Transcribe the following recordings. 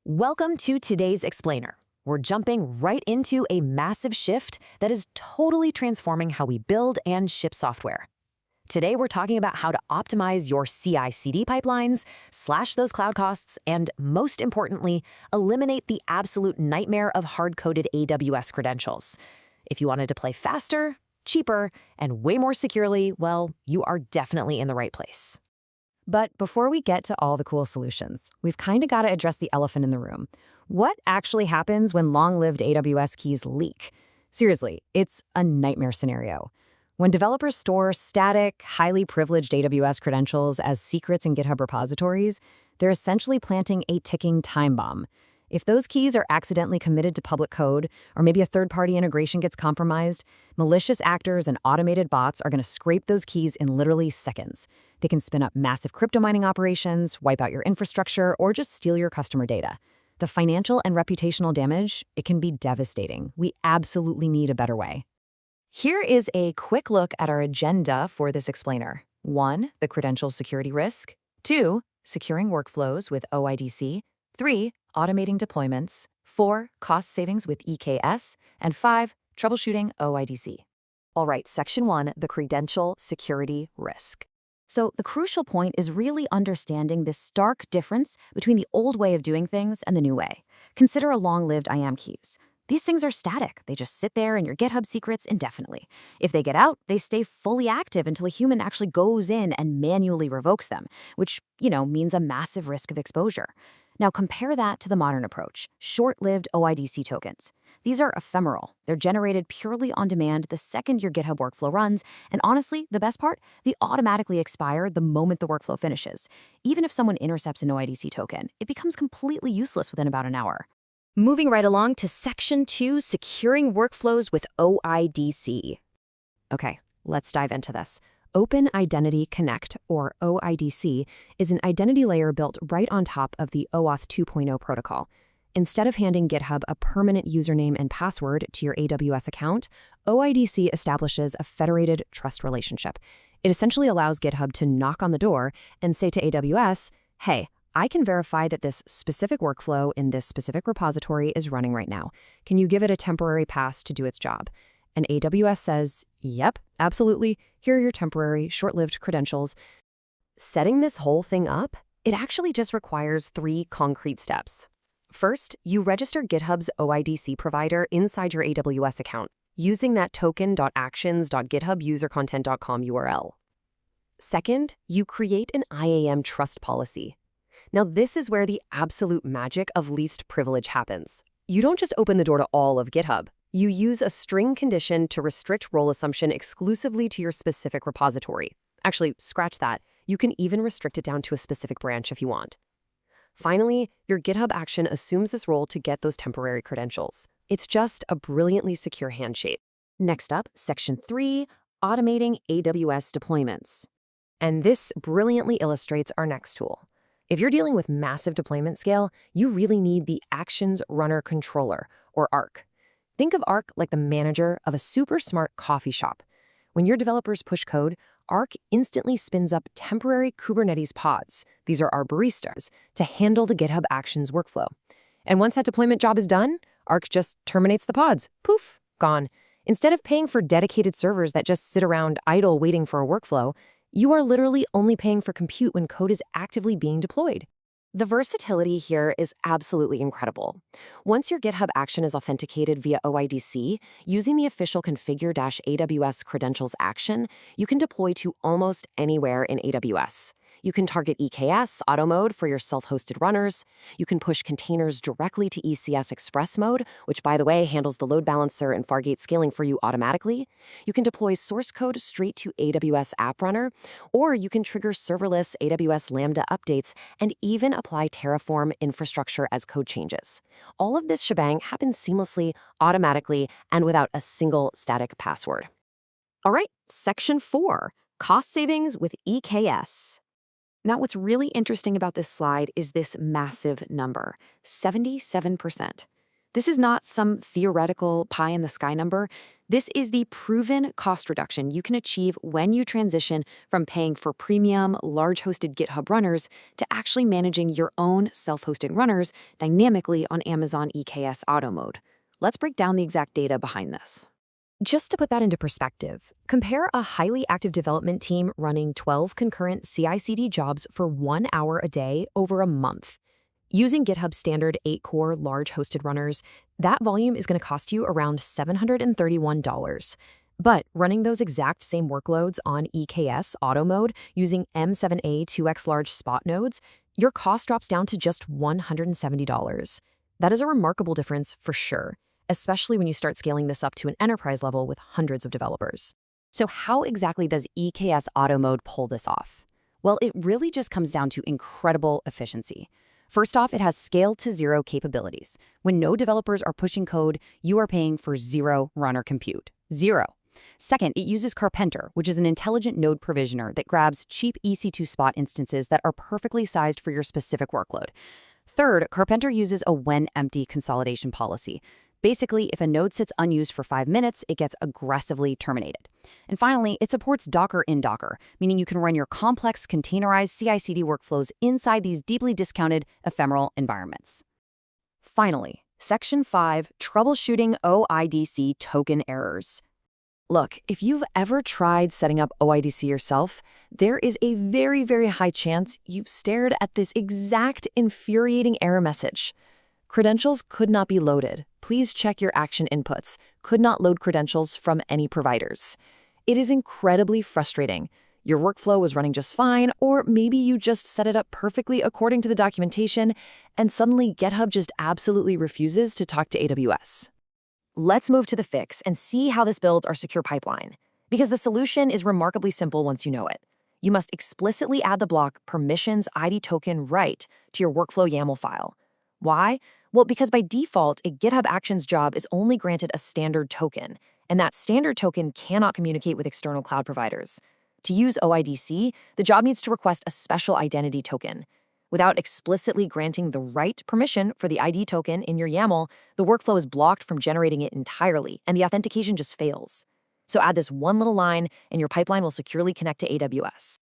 Welcome to today's Explainer. We're jumping right into a massive shift that is totally transforming how we build and ship software. Today, we're talking about how to optimize your CI/CD pipelines, slash those cloud costs, and most importantly, eliminate the absolute nightmare of hard-coded AWS credentials. If you wanted to play faster, cheaper, and way more securely, well, you are definitely in the right place. But before we get to all the cool solutions, we've kind of got to address the elephant in the room. What actually happens when long-lived AWS keys leak? Seriously, it's a nightmare scenario. When developers store static, highly privileged AWS credentials as secrets in GitHub repositories, they're essentially planting a ticking time bomb. If those keys are accidentally committed to public code, or maybe a third-party integration gets compromised, malicious actors and automated bots are going to scrape those keys in literally seconds. They can spin up massive crypto mining operations, wipe out your infrastructure, or just steal your customer data. The financial and reputational damage, it can be devastating. We absolutely need a better way. Here is a quick look at our agenda for this explainer. 1. The credential security risk. 2. Securing workflows with OIDC. 3. Automating deployments. 4. Cost savings with EKS. And 5. Troubleshooting OIDC. All right, Section 1, the credential security risk. So the crucial point is really understanding this stark difference between the old way of doing things and the new way. Consider a long-lived IAM keys. These things are static. They just sit there in your GitHub secrets indefinitely. If they get out, they stay fully active until a human actually goes in and manually revokes them, which, means a massive risk of exposure. Now compare that to the modern approach, short-lived OIDC tokens. These are ephemeral. They're generated purely on demand the second your GitHub workflow runs, and honestly, the best part, they automatically expire the moment the workflow finishes. Even if someone intercepts an OIDC token, it becomes completely useless within about an hour. Moving right along to Section 2, securing workflows with OIDC. Okay, let's dive into this. Open Identity Connect, or OIDC, is an identity layer built right on top of the OAuth 2.0 protocol. Instead of handing GitHub a permanent username and password to your AWS account, OIDC establishes a federated trust relationship. It essentially allows GitHub to knock on the door and say to AWS, hey, I can verify that this specific workflow in this specific repository is running right now. Can you give it a temporary pass to do its job? And AWS says, yep, absolutely. Here are your temporary, short-lived credentials. Setting this whole thing up, it actually just requires 3 concrete steps. First, you register GitHub's OIDC provider inside your AWS account using that token.actions.githubusercontent.com URL. Second, you create an IAM trust policy. Now, this is where the absolute magic of least privilege happens. You don't just open the door to all of GitHub. You use a string condition to restrict role assumption exclusively to your specific repository. Actually, scratch that. You can even restrict it down to a specific branch if you want. Finally, your GitHub action assumes this role to get those temporary credentials. It's just a brilliantly secure handshake. Next up, Section 3, automating AWS deployments. And this brilliantly illustrates our next tool. If you're dealing with massive deployment scale, you really need the Actions Runner Controller, or ARC. Think of ARC like the manager of a super smart coffee shop. When your developers push code, ARC instantly spins up temporary Kubernetes pods, these are our baristas, to handle the GitHub Actions workflow. And once that deployment job is done, ARC just terminates the pods. Poof, gone. Instead of paying for dedicated servers that just sit around idle waiting for a workflow, you are literally only paying for compute when code is actively being deployed. The versatility here is absolutely incredible. Once your GitHub action is authenticated via OIDC, using the official configure-AWS credentials action, you can deploy to almost anywhere in AWS. You can target EKS auto mode for your self-hosted runners. You can push containers directly to ECS Express mode, which, by the way, handles the load balancer and Fargate scaling for you automatically. You can deploy source code straight to AWS App Runner, or you can trigger serverless AWS Lambda updates and even apply Terraform infrastructure as code changes. All of this shebang happens seamlessly, automatically, and without a single static password. All right, Section 4, cost savings with EKS. Now, what's really interesting about this slide is this massive number, 77%. This is not some theoretical pie-in-the-sky number. This is the proven cost reduction you can achieve when you transition from paying for premium, large-hosted GitHub runners to actually managing your own self-hosted runners dynamically on Amazon EKS Auto Mode. Let's break down the exact data behind this. Just to put that into perspective, compare a highly active development team running 12 concurrent CI/CD jobs for 1 hour a day over a month. Using GitHub's standard 8-core large hosted runners, that volume is going to cost you around $731. But running those exact same workloads on EKS Auto Mode using M7A 2x large spot nodes, your cost drops down to just $170. That is a remarkable difference for sure, especially when you start scaling this up to an enterprise level with hundreds of developers. So how exactly does EKS Auto Mode pull this off? Well, it really just comes down to incredible efficiency. First off, it has scale to zero capabilities. When no developers are pushing code, you are paying for zero runner compute. Zero. Second, it uses Carpenter, which is an intelligent node provisioner that grabs cheap EC2 spot instances that are perfectly sized for your specific workload. Third, Carpenter uses a when empty consolidation policy. Basically, if a node sits unused for 5 minutes, it gets aggressively terminated. And finally, it supports Docker in Docker, meaning you can run your complex containerized CI/CD workflows inside these deeply discounted, ephemeral environments. Finally, Section 5, Troubleshooting OIDC Token Errors. Look, if you've ever tried setting up OIDC yourself, there is a very, very high chance you've stared at this exact infuriating error message. Credentials could not be loaded. Please check your action inputs. Could not load credentials from any providers. It is incredibly frustrating. Your workflow was running just fine, or maybe you just set it up perfectly according to the documentation, and suddenly GitHub just absolutely refuses to talk to AWS. Let's move to the fix and see how this builds our secure pipeline. Because the solution is remarkably simple once you know it. You must explicitly add the block permissions ID token right to your workflow YAML file. Why? Well, because by default, a GitHub Actions job is only granted a standard token, and that standard token cannot communicate with external cloud providers. To use OIDC, the job needs to request a special identity token. Without explicitly granting the right permission for the ID token in your YAML, the workflow is blocked from generating it entirely, and the authentication just fails. So add this one little line, and your pipeline will securely connect to AWS.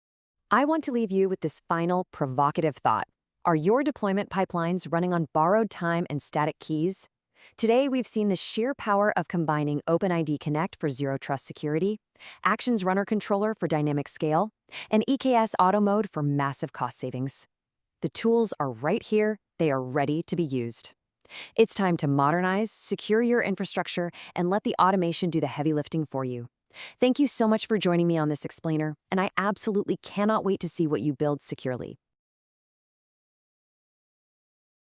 I want to leave you with this final provocative thought. Are your deployment pipelines running on borrowed time and static keys? Today, we've seen the sheer power of combining OpenID Connect for zero trust security, Actions Runner Controller for dynamic scale, and EKS Auto Mode for massive cost savings. The tools are right here. They are ready to be used. It's time to modernize, secure your infrastructure, and let the automation do the heavy lifting for you. Thank you so much for joining me on this explainer, and I absolutely cannot wait to see what you build securely.